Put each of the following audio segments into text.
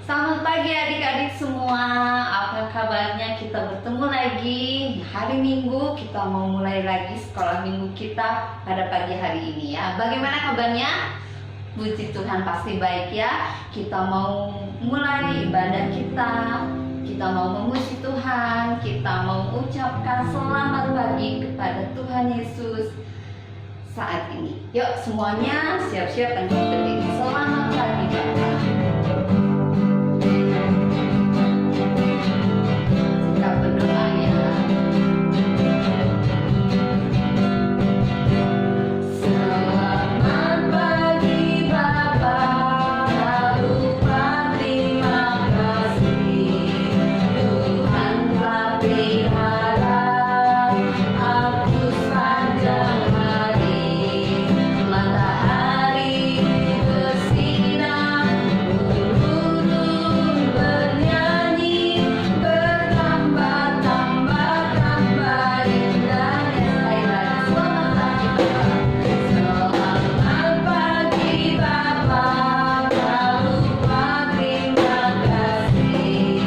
Selamat pagi adik-adik semua. Apa kabarnya? Kita bertemu lagi hari Minggu. Kita mau mulai lagi sekolah minggu kita pada pagi hari ini ya. Bagaimana kabarnya? Puji Tuhan pasti baik ya. Kita mau mulai ibadah kita. Kita mau memuji Tuhan. Kita mau ucapkan selamat pagi kepada Tuhan Yesus saat ini. Yuk semuanya siap-siap dan berdiri. Selamat pagi Bapak. Kita berdoa ya. Selamat pagi Bapak, lupa terima kasih. Tuhan telah pelihara aku sepanjang hari. Matahari bersinar, burung bernyanyi, bertambah-tambah indahnya. Selamat pagi Bapak, tak lupa terima kasih.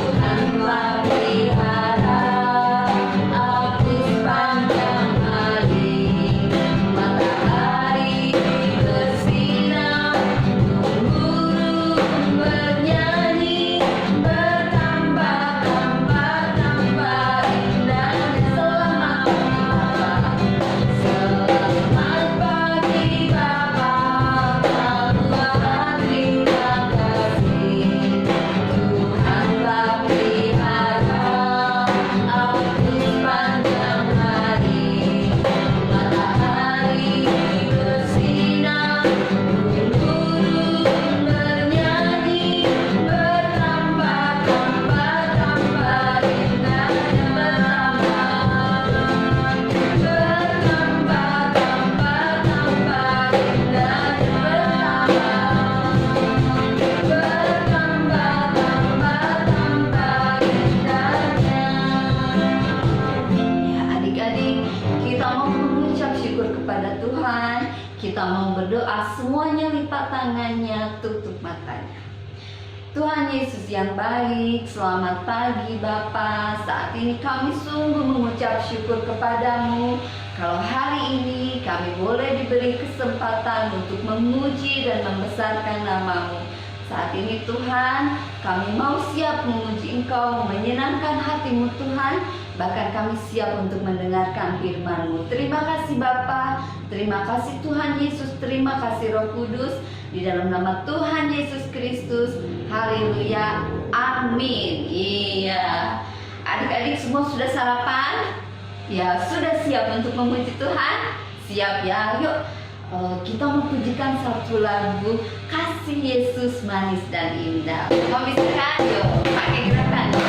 Tuhan telah pelihara aku sepanjang hari. Matahari bersinar, burung bernyanyi, bertambah-tambah indahnya. Selamat pagi Bapak, tak lupa terima kasih. Tuhan telah pelihara aku sepanjang hari. Matahari bersinar, burung bernyanyi, bertambah-tambah indahnya. Ya adik-adik, kita mau mengucap syukur kepada Tuhan. Kita mau berdoa, semuanya lipat tangannya, tutup matanya. Tuhan Yesus yang baik, selamat pagi Bapa. Saat ini kami sungguh mengucap syukur kepadamu. Kalau hari ini kami boleh diberi kesempatan untuk memuji dan membesarkan namamu. Saat ini Tuhan, kami mau siap memuji Engkau, menyenangkan hatimu Tuhan. Bahkan kami siap untuk mendengarkan firman-Mu. Terima kasih Bapa, terima kasih Tuhan Yesus, terima kasih Roh Kudus. Di dalam nama Tuhan Yesus Kristus, haleluya, amin. Iya, adik-adik semua sudah sarapan? Ya, sudah siap untuk memuji Tuhan? Siap ya, yuk kita mempujikan satu lagu Kasih Yesus Manis dan Indah. Mau bisa kan? Yuk, pakai gerakan ya.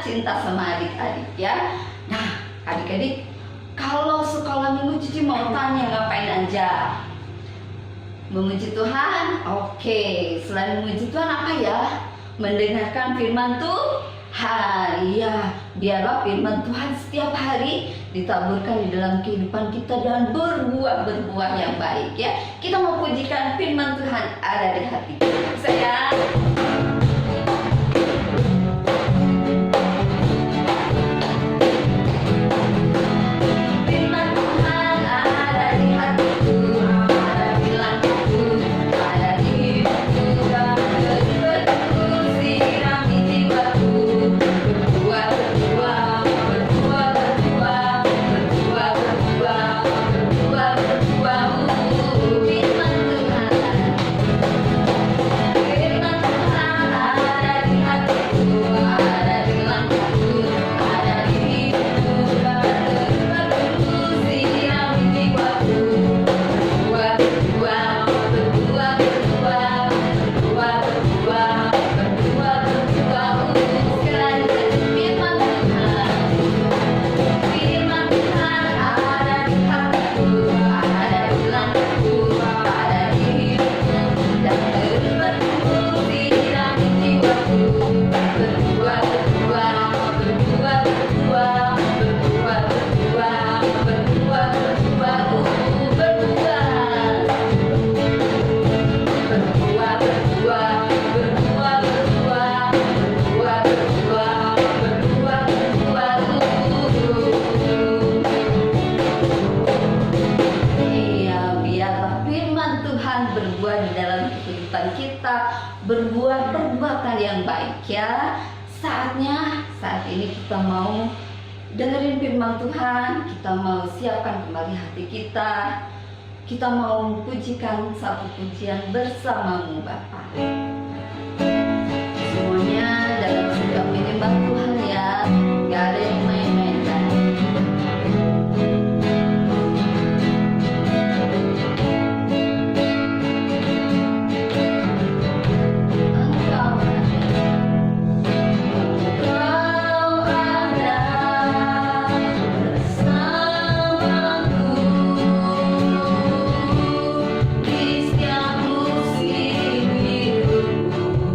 Cinta sama adik-adik ya. Nah adik-adik, kalau sekolah minggu Cici mau tanya ngapain aja? Memuji Tuhan? Oke. Selain memuji Tuhan apa ya? Mendengarkan firman Iya, biarlah firman Tuhan setiap hari ditaburkan di dalam kehidupan kita dan berbuah-berbuah yang baik ya. Kita mau pujikan firman Tuhan ada di hati kita. Sayang. Berbuat perbuatan yang baik ya. Saat ini kita mau dengerin firman Tuhan, kita mau siapkan kembali hati kita. Kita mau pujikan satu pujian bersamamu Bapa. Semuanya dalam sikap menyembah Tuhan ya, gak ada yang main-main kan. Di setiap musim hidup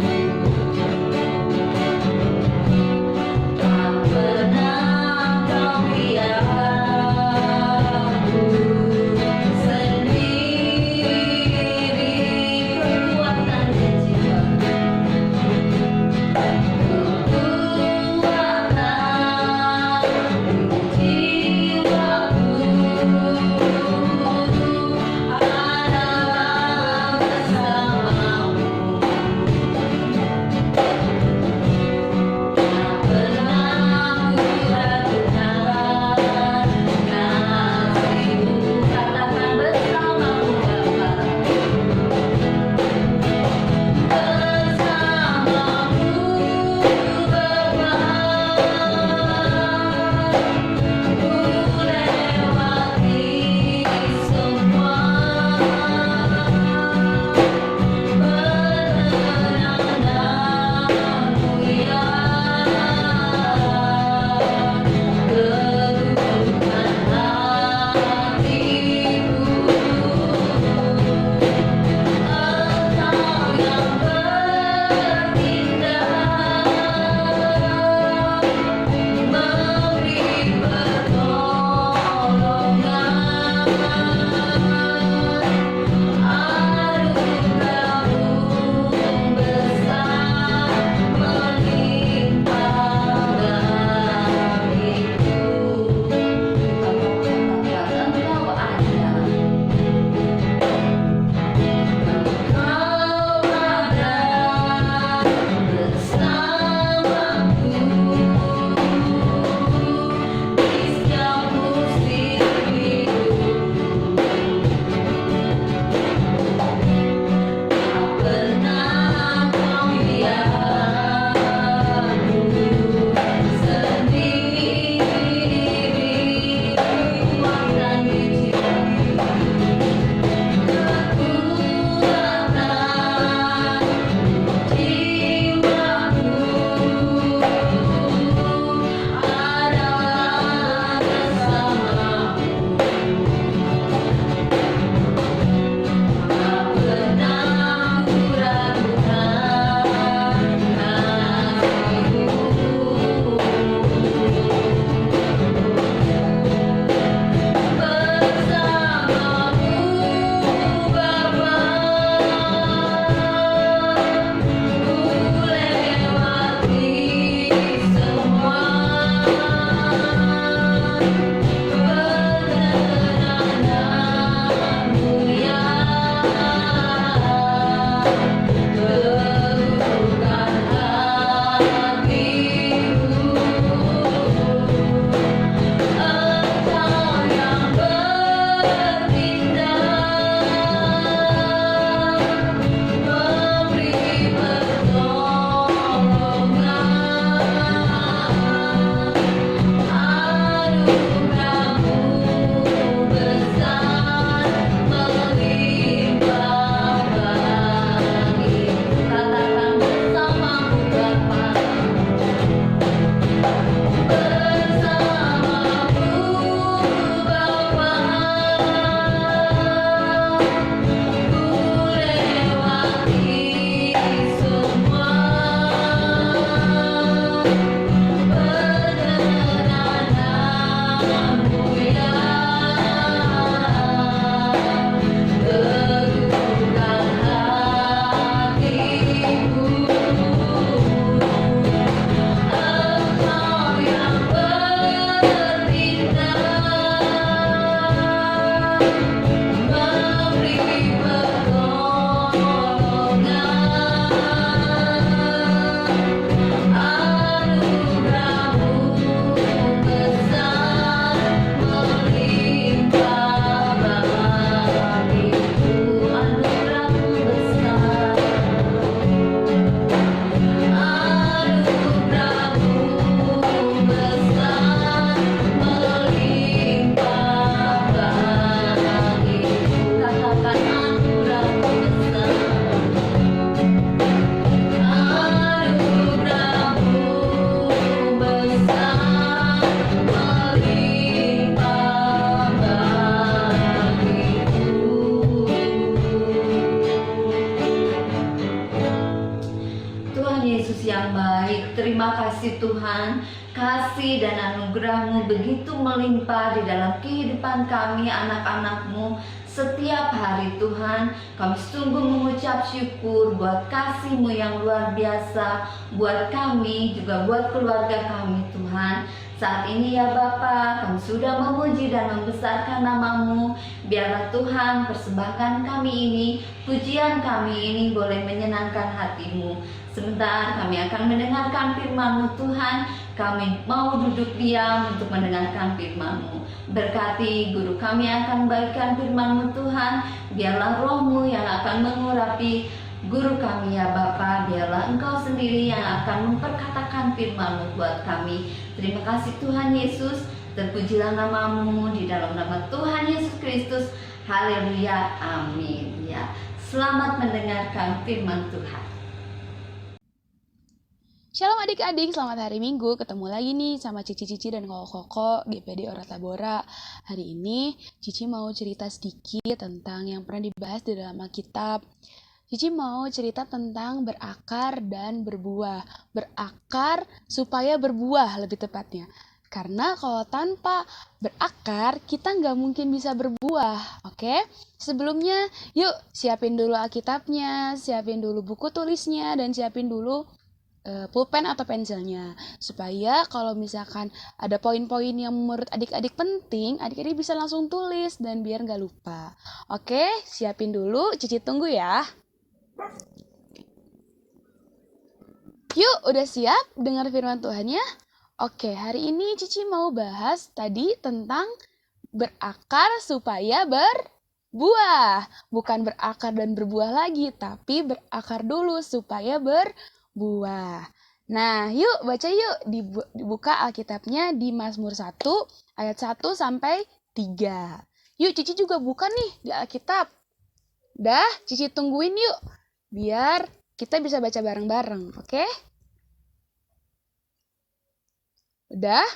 Terima kasih Tuhan, kasih dan anugerah-Mu begitu melimpah di dalam kehidupan kami anak-anak-Mu setiap hari Tuhan. Kami sungguh mengucap syukur buat kasih-Mu yang luar biasa buat kami, juga buat keluarga kami Tuhan. Saat ini ya Bapa, kami sudah memuji dan membesarkan nama-Mu. Biarlah Tuhan persembahkan kami ini, pujian kami ini boleh menyenangkan hati-Mu. Sebentar kami akan mendengarkan firman-Mu Tuhan. Kami mau duduk diam untuk mendengarkan firman-Mu. Berkati guru kami akan bagikan firman-Mu Tuhan. Biarlah Roh-Mu yang akan mengurapi guru kami ya Bapa. Biarlah Engkau sendiri yang akan memperkatakan firman-Mu buat kami. Terima kasih Tuhan Yesus. Terpujilah nama-Mu di dalam nama Tuhan Yesus Kristus. Haleluya, amin ya. Selamat mendengarkan firman Tuhan. Shalom adik-adik, selamat hari Minggu. Ketemu lagi nih sama Cici-Cici dan Koko-Koko GPD Ora Tabora. Hari ini Cici mau cerita sedikit tentang yang pernah dibahas di dalam Alkitab. Cici mau cerita tentang berakar dan berbuah. Berakar supaya berbuah lebih tepatnya. Karena kalau tanpa berakar, kita nggak mungkin bisa berbuah, oke? Sebelumnya, yuk siapin dulu Alkitabnya, siapin dulu buku tulisnya, dan siapin dulu pulpen atau pensilnya, supaya kalau misalkan ada poin-poin yang menurut adik-adik penting, adik-adik bisa langsung tulis dan biar nggak lupa. Oke, siapin dulu, Cici tunggu ya. Yuk, udah siap dengar firman Tuhannya? Oke, hari ini Cici mau bahas tadi tentang berakar supaya berbuah. Bukan berakar dan berbuah lagi, tapi berakar dulu supaya berbuah. Nah, yuk baca yuk. Dibuka Alkitabnya di Mazmur 1 ayat 1 sampai 3. Yuk, Cici juga buka nih di Alkitab. Dah, Cici tungguin yuk. Biar kita bisa baca bareng-bareng, oke? Udah?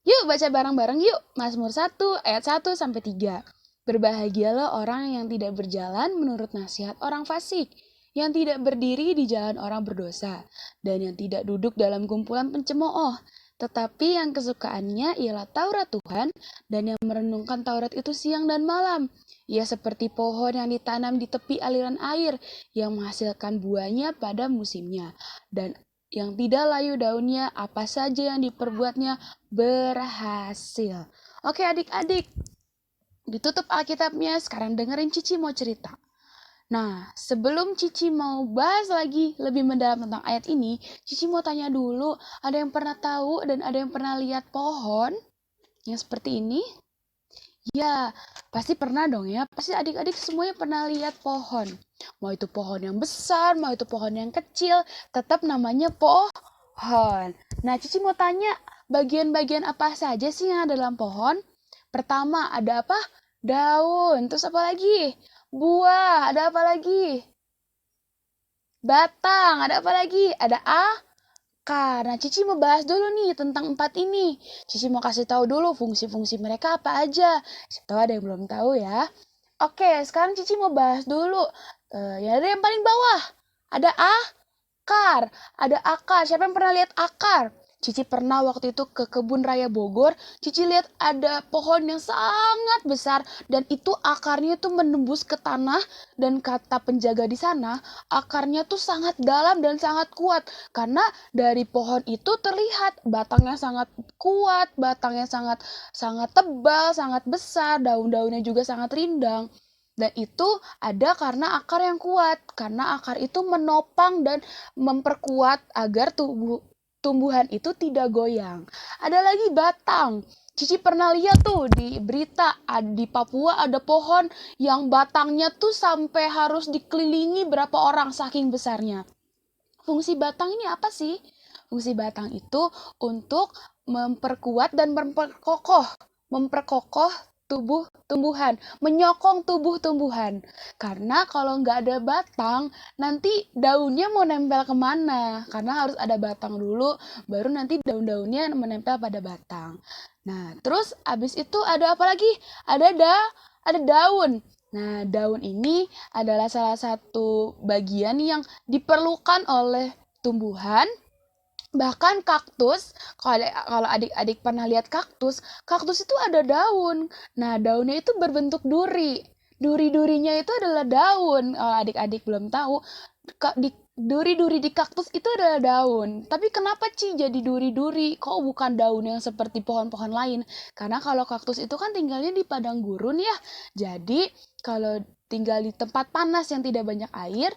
Yuk baca bareng-bareng yuk. Mazmur 1 ayat 1 sampai 3. Berbahagialah orang yang tidak berjalan menurut nasihat orang fasik, yang tidak berdiri di jalan orang berdosa, dan yang tidak duduk dalam kumpulan pencemooh. Tetapi yang kesukaannya ialah Taurat Tuhan, dan yang merenungkan Taurat itu siang dan malam. Ia seperti pohon yang ditanam di tepi aliran air, yang menghasilkan buahnya pada musimnya, dan yang tidak layu daunnya, apa saja yang diperbuatnya berhasil. Oke adik-adik, ditutup Alkitabnya, sekarang dengerin Cici mau cerita. Nah, sebelum Cici mau bahas lagi lebih mendalam tentang ayat ini, Cici mau tanya dulu, ada yang pernah tahu dan ada yang pernah lihat pohon yang seperti ini? Ya, pasti pernah dong ya. Pasti adik-adik semuanya pernah lihat pohon. Mau itu pohon yang besar, mau itu pohon yang kecil, tetap namanya pohon. Nah, Cici mau tanya, bagian-bagian apa saja sih yang ada dalam pohon? Pertama, ada apa? Daun. Terus apa lagi? Buah. Ada apa lagi? Batang. Ada apa lagi? Ada Nah, Cici mau bahas dulu nih tentang 4 ini. Cici mau kasih tahu dulu fungsi-fungsi mereka apa aja. Siapa tahu ada yang belum tahu ya. Oke, sekarang Cici mau bahas dulu. Ya, ada yang paling bawah. Ada akar. Ada akar. Siapa yang pernah lihat akar? Cici pernah waktu itu ke Kebun Raya Bogor. Cici lihat ada pohon yang sangat besar dan itu akarnya tuh menembus ke tanah, dan kata penjaga di sana, akarnya tuh sangat dalam dan sangat kuat karena dari pohon itu terlihat batangnya sangat kuat, batangnya sangat tebal, sangat besar, daun-daunnya juga sangat rindang. Dan itu ada karena akar yang kuat, karena akar itu menopang dan memperkuat agar tumbuhan itu tidak goyang. Ada lagi batang. Cici pernah lihat tuh di berita di Papua ada pohon yang batangnya tuh sampai harus dikelilingi berapa orang saking besarnya. Fungsi batang ini apa sih? Fungsi batang itu untuk memperkuat dan memperkokoh tumbuhan, menyokong tubuh tumbuhan. Karena kalau nggak ada batang, nanti daunnya mau nempel kemana? Karena harus ada batang dulu, baru nanti daun-daunnya menempel pada batang. Nah, terus abis itu ada apa lagi? Ada daun. Nah, daun ini adalah salah satu bagian yang diperlukan oleh tumbuhan Bahkan kaktus, kalau adik-adik pernah lihat kaktus, kaktus itu ada daun. Nah, daunnya itu berbentuk duri. Duri-durinya itu adalah daun. Kalau adik-adik belum tahu, duri-duri di kaktus itu adalah daun. Tapi kenapa jadi duri-duri? Kok bukan daun yang seperti pohon-pohon lain? Karena kalau kaktus itu kan tinggalnya di padang gurun ya. Jadi kalau tinggal di tempat panas yang tidak banyak air,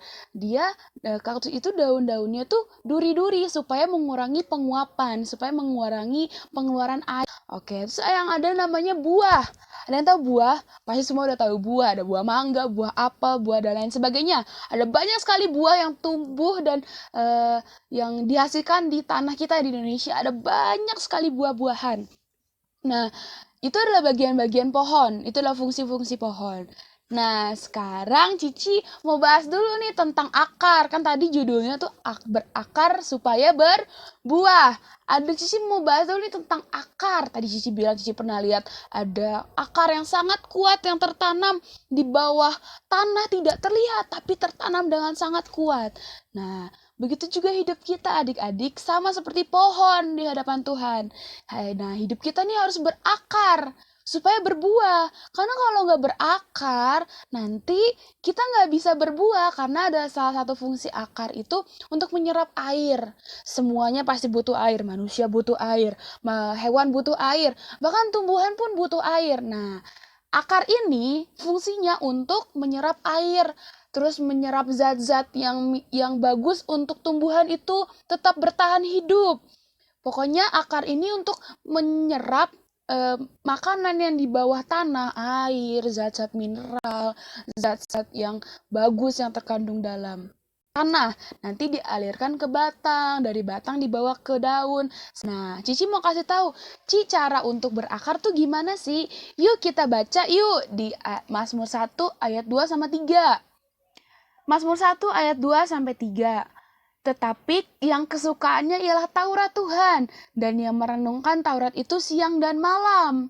kaktus itu daun-daunnya tuh duri-duri supaya mengurangi penguapan, supaya mengurangi pengeluaran air. Oke, terus yang ada namanya buah. Ada yang tahu buah? Pasti semua udah tahu buah. Ada buah mangga, buah apel, buah dan lain sebagainya. Ada banyak sekali buah yang tumbuh dan yang dihasilkan di tanah kita di Indonesia. Ada banyak sekali buah-buahan. Nah, itu adalah bagian-bagian pohon. Itu adalah fungsi-fungsi pohon. Nah, sekarang Cici mau bahas dulu nih tentang akar. Kan tadi judulnya tuh berakar supaya berbuah. Cici mau bahas dulu nih tentang akar. Tadi Cici bilang Cici pernah lihat ada akar yang sangat kuat yang tertanam di bawah tanah, tidak terlihat tapi tertanam dengan sangat kuat. Nah, begitu juga hidup kita adik-adik, sama seperti pohon di hadapan Tuhan. Nah, hidup kita nih harus berakar supaya berbuah. Karena kalau nggak berakar, nanti kita nggak bisa berbuah. Karena ada salah satu fungsi akar itu untuk menyerap air. Semuanya pasti butuh air. Manusia butuh air, hewan butuh air, bahkan tumbuhan pun butuh air. Nah, akar ini fungsinya untuk menyerap air, terus menyerap zat-zat yang bagus untuk tumbuhan itu tetap bertahan hidup. Pokoknya akar ini untuk menyerap makanan yang di bawah tanah, air, zat-zat mineral, zat-zat yang bagus yang terkandung dalam tanah, nanti dialirkan ke batang, dari batang dibawa ke daun. Nah, Cici mau kasih tahu, cara untuk berakar tuh gimana sih? Yuk kita baca yuk di Mazmur 1 ayat 2 sama 3. Mazmur 1 ayat 2 sampai 3. Tetapi yang kesukaannya ialah Taurat Tuhan, dan yang merenungkan Taurat itu siang dan malam.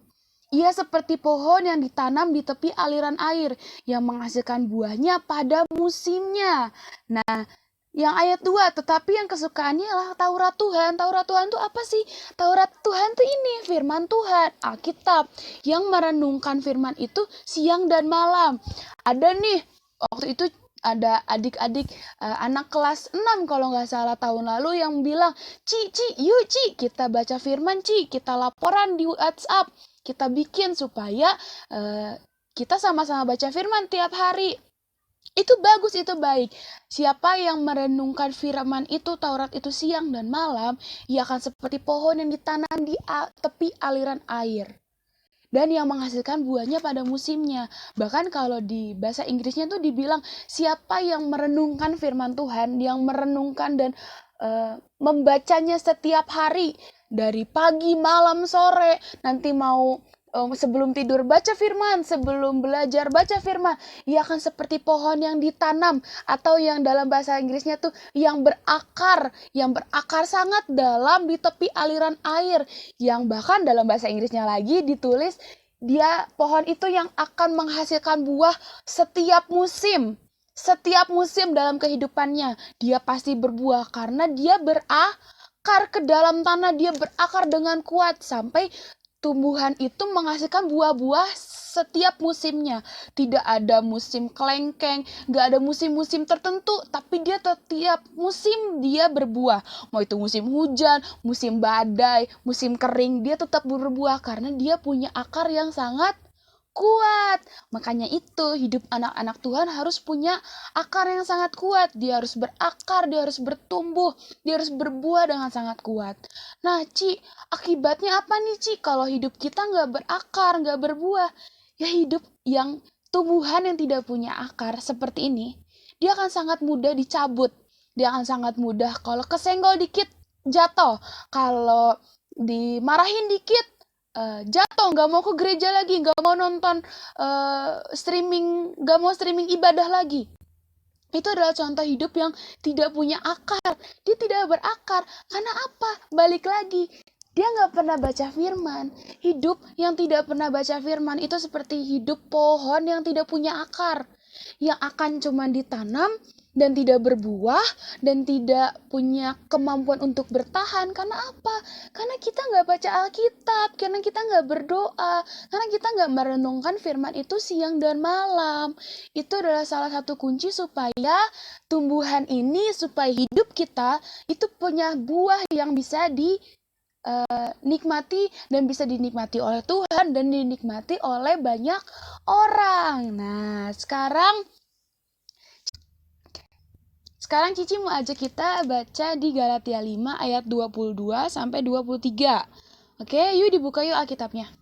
Ia seperti pohon yang ditanam di tepi aliran air, yang menghasilkan buahnya pada musimnya. Nah, yang ayat 2, tetapi yang kesukaannya ialah Taurat Tuhan. Taurat Tuhan itu apa sih? Taurat Tuhan itu ini, firman Tuhan, Alkitab, yang merenungkan firman itu siang dan malam. Ada nih, waktu itu ada adik-adik anak kelas 6 kalau nggak salah tahun lalu yang bilang, yuk kita baca firman, kita laporan di WhatsApp, kita bikin supaya kita sama-sama baca firman tiap hari. Itu bagus, itu baik. Siapa yang merenungkan firman itu, Taurat itu siang dan malam, ia akan seperti pohon yang ditanam di tepi aliran air, dan yang menghasilkan buahnya pada musimnya. Bahkan kalau di bahasa Inggrisnya tuh dibilang, siapa yang merenungkan firman Tuhan, yang merenungkan dan membacanya setiap hari, dari pagi, malam, sore, nanti mau sebelum tidur baca firman, sebelum belajar baca firman, ia akan seperti pohon yang ditanam, atau yang dalam bahasa Inggrisnya tuh yang berakar sangat dalam di tepi aliran air, yang bahkan dalam bahasa Inggrisnya lagi ditulis dia pohon itu yang akan menghasilkan buah setiap musim. Setiap musim dalam kehidupannya dia pasti berbuah karena dia berakar ke dalam tanah, dia berakar dengan kuat sampai tumbuhan itu menghasilkan buah-buah setiap musimnya. Tidak ada musim kelengkeng, gak ada musim-musim tertentu, tapi dia setiap musim dia berbuah. Mau itu musim hujan, musim badai, musim kering, dia tetap berbuah karena dia punya akar yang sangat kuat. Makanya itu hidup anak-anak Tuhan harus punya akar yang sangat kuat. Dia harus berakar, dia harus bertumbuh, dia harus berbuah dengan sangat kuat. Nah, akibatnya apa nih, kalau hidup kita nggak berakar, nggak berbuah? Ya hidup yang tumbuhan yang tidak punya akar seperti ini, dia akan sangat mudah dicabut. Dia akan sangat mudah kalau kesenggol dikit jatuh. Kalau dimarahin dikit jatuh, nggak mau ke gereja lagi, nggak mau nonton streaming, nggak mau streaming ibadah lagi. Itu adalah contoh hidup yang tidak punya akar. Dia tidak berakar. Karena apa? Balik lagi, dia nggak pernah baca firman. Hidup yang tidak pernah baca firman itu seperti hidup pohon yang tidak punya akar, yang akan cuma ditanam dan tidak berbuah dan tidak punya kemampuan untuk bertahan. Karena apa? Karena kita nggak baca Alkitab, karena kita nggak berdoa, karena kita nggak merenungkan firman itu siang dan malam. Itu adalah salah satu kunci supaya tumbuhan ini, supaya hidup kita itu punya buah yang bisa dinikmati dan bisa dinikmati oleh Tuhan dan dinikmati oleh banyak orang. Nah, sekarang Cici mau ajak kita baca di Galatia 5 ayat 22 sampai 23. Oke, yuk dibuka yuk Alkitabnya.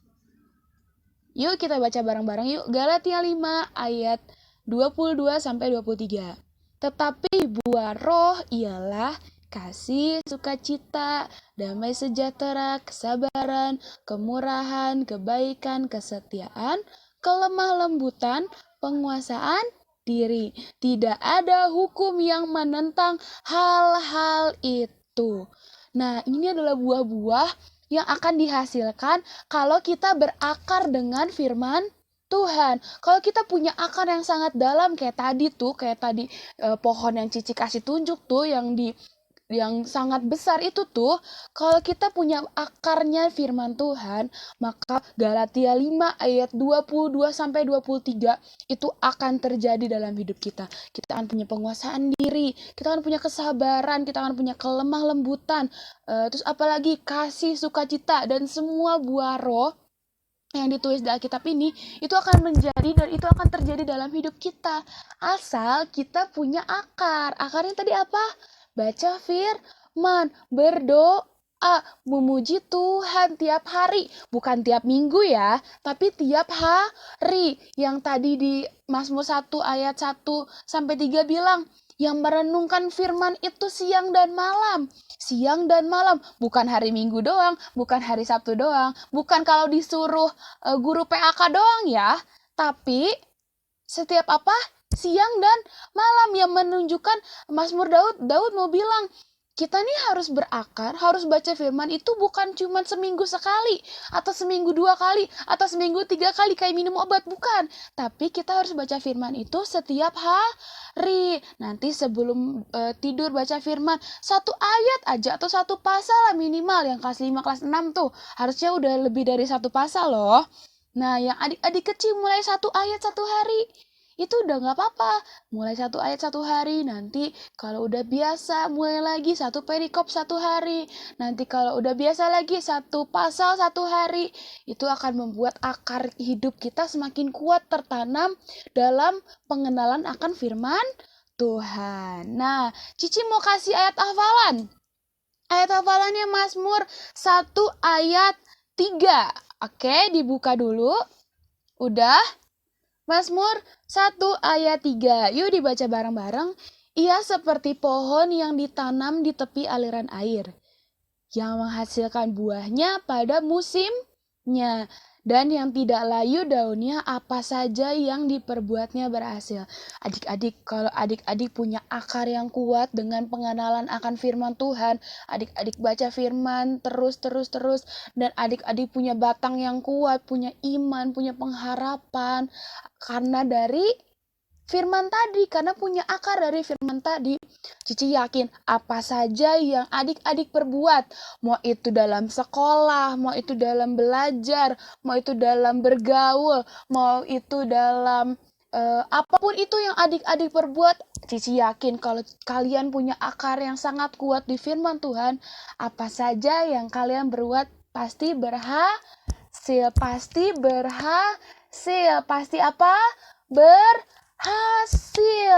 Yuk kita baca bareng-bareng yuk. Galatia 5 ayat 22 sampai 23. Tetapi buah roh ialah kasih, sukacita, damai sejahtera, kesabaran, kemurahan, kebaikan, kesetiaan, kelemah lembutan, penguasaan diri. Tidak ada hukum yang menentang hal-hal itu. Nah, ini adalah buah-buah yang akan dihasilkan kalau kita berakar dengan firman Tuhan. Kalau kita punya akar yang sangat dalam kayak tadi pohon yang Cici kasih tunjuk tuh yang sangat besar itu tuh, kalau kita punya akarnya firman Tuhan, maka Galatia 5 ayat 22 sampai 23 itu akan terjadi dalam hidup kita. Kita akan punya penguasaan diri, kita akan punya kesabaran, kita akan punya kelemah lembutan, terus apalagi kasih, sukacita, dan semua buah roh yang ditulis di Alkitab ini itu akan menjadi dan itu akan terjadi dalam hidup kita asal kita punya akar. Akarnya tadi apa? Baca firman, berdoa, memuji Tuhan tiap hari, bukan tiap minggu ya, tapi tiap hari. Yang tadi di Mazmur 1 ayat 1 sampai 3 bilang, yang merenungkan firman itu siang dan malam. Siang dan malam, bukan hari Minggu doang, bukan hari Sabtu doang, bukan kalau disuruh guru PAK doang ya, tapi setiap apa? Siang dan malam, yang menunjukkan Mazmur Daud mau bilang, kita nih harus berakar, harus baca firman itu bukan cuma seminggu sekali, atau seminggu 2 kali, atau seminggu 3 kali kayak minum obat, bukan. Tapi kita harus baca firman itu setiap hari. Nanti sebelum tidur baca firman, 1 ayat aja atau 1 pasal lah minimal. Yang kelas 5, kelas 6 tuh harusnya udah lebih dari 1 pasal loh. Nah, yang adik-adik kecil mulai 1 ayat 1 hari. Itu udah gak apa-apa. Mulai 1 ayat 1 hari, nanti kalau udah biasa mulai lagi 1 perikop 1 hari. Nanti kalau udah biasa lagi 1 pasal 1 hari. Itu akan membuat akar hidup kita semakin kuat tertanam dalam pengenalan akan firman Tuhan. Nah, Cici mau kasih ayat hafalan. Ayat hafalannya Mazmur 1 ayat 3. Oke, dibuka dulu. Udah? Mazmur 1 ayat 3. Yuk dibaca bareng-bareng. Ia seperti pohon yang ditanam di tepi aliran air, yang menghasilkan buahnya pada musimnya, dan yang tidak layu daunnya, apa saja yang diperbuatnya berhasil. Adik-adik, kalau adik-adik punya akar yang kuat dengan pengenalan akan firman Tuhan, adik-adik baca firman terus, dan adik-adik punya batang yang kuat, punya iman, punya pengharapan, karena dari firman tadi, karena punya akar dari firman tadi, Cici yakin apa saja yang adik-adik perbuat, mau itu dalam sekolah, mau itu dalam belajar, mau itu dalam bergaul, mau itu dalam apapun itu yang adik-adik perbuat, Cici yakin kalau kalian punya akar yang sangat kuat di firman Tuhan, apa saja yang kalian berbuat pasti berhasil. Pasti apa? Berhasil,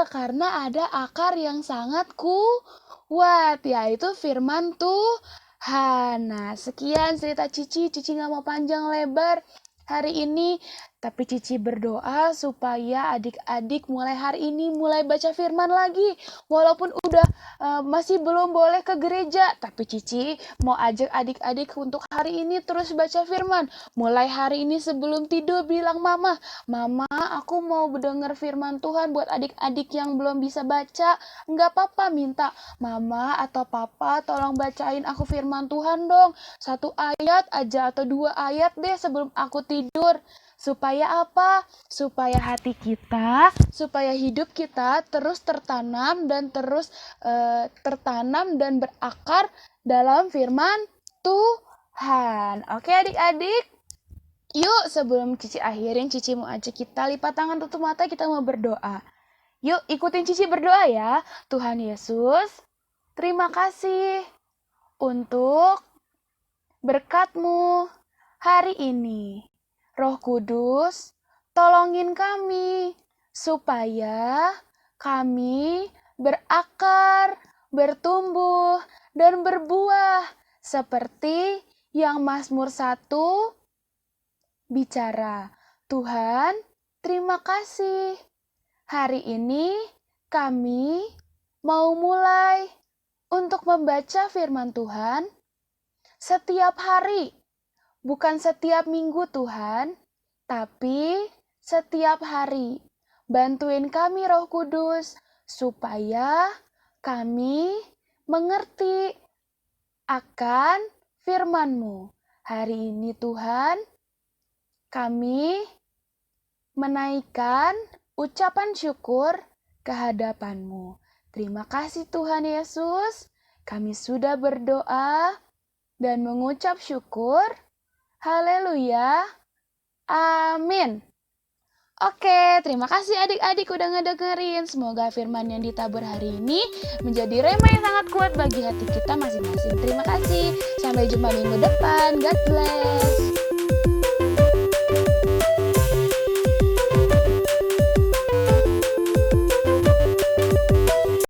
karena ada akar yang sangat kuat, yaitu firman Tuhan. Nah, sekian cerita Cici gak mau panjang lebar hari ini, tapi Cici berdoa supaya adik-adik mulai hari ini mulai baca firman lagi. Walaupun udah masih belum boleh ke gereja, tapi Cici mau ajak adik-adik untuk hari ini terus baca firman. Mulai hari ini sebelum tidur bilang, Mama, aku mau mendengar firman Tuhan. Buat adik-adik yang belum bisa baca, nggak apa-apa, minta Mama atau Papa tolong bacain aku firman Tuhan dong. 1 ayat aja atau 2 ayat deh sebelum aku tidur. Supaya apa? Supaya hati kita, supaya hidup kita terus tertanam dan berakar dalam firman Tuhan. Oke adik-adik, yuk sebelum Cici akhirin, Cici mau ajak kita lipat tangan tutup mata, kita mau berdoa. Yuk ikutin Cici berdoa ya. Tuhan Yesus, terima kasih untuk berkat-Mu hari ini. Roh Kudus, tolongin kami supaya kami berakar, bertumbuh, dan berbuah seperti yang Mazmur 1 bicara. Tuhan, terima kasih. Hari ini kami mau mulai untuk membaca firman Tuhan setiap hari. Bukan setiap minggu Tuhan, tapi setiap hari. Bantuin kami Roh Kudus, supaya kami mengerti akan firman-Mu. Hari ini Tuhan, kami menaikkan ucapan syukur ke hadapan-Mu. Terima kasih Tuhan Yesus, kami sudah berdoa dan mengucap syukur. Haleluya. Amin. Oke, terima kasih adik-adik udah ngedengerin. Semoga firman yang ditabur hari ini menjadi rema yang sangat kuat bagi hati kita masing-masing. Terima kasih. Sampai jumpa minggu depan. God bless.